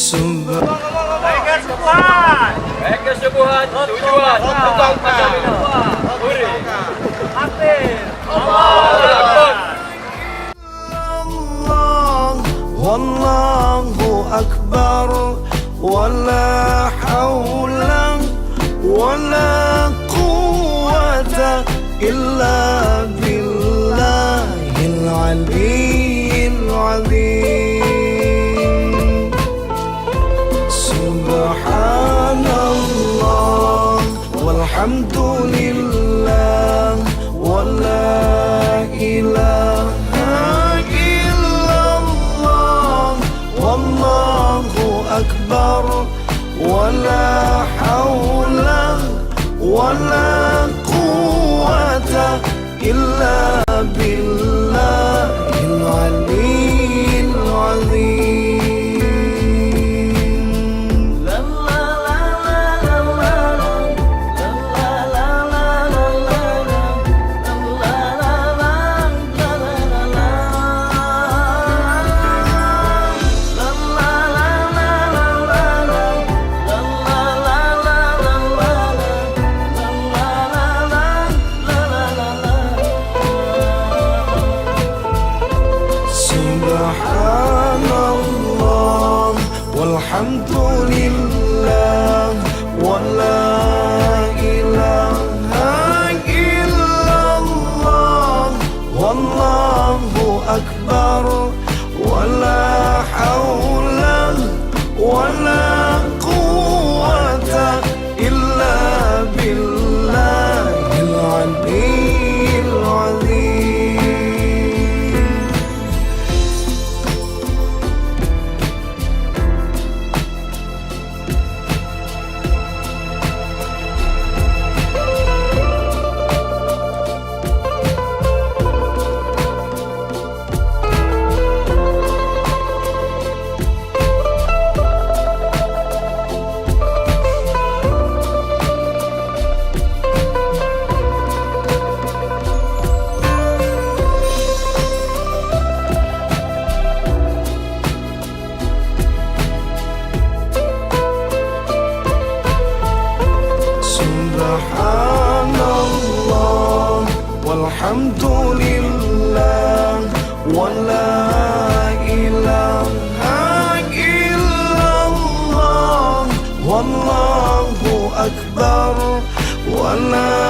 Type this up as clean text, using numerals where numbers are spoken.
Baikkan subuhan. Baikkan subuhan. Tujuan. Tukang macam ini. Hore. Aktif. Allahu Akbar. Wallahu akbar. Wala hawla wala quwwata illa billahil aliyyil azim. Subhanallah walhamdulillah wala ilaha illallah wallahu akbar. ولا حول ولا قوة إلا بالله العلي العظيم. لا لا لا لا لا Subhanallah walhamdulillah wala ilaha illallah wallahu akbar. Wala hawla wala quwwata illa billahil aliyyil azim. Subhanallah walhamdulillah wala ilaha illallah wallahu akbar. Wala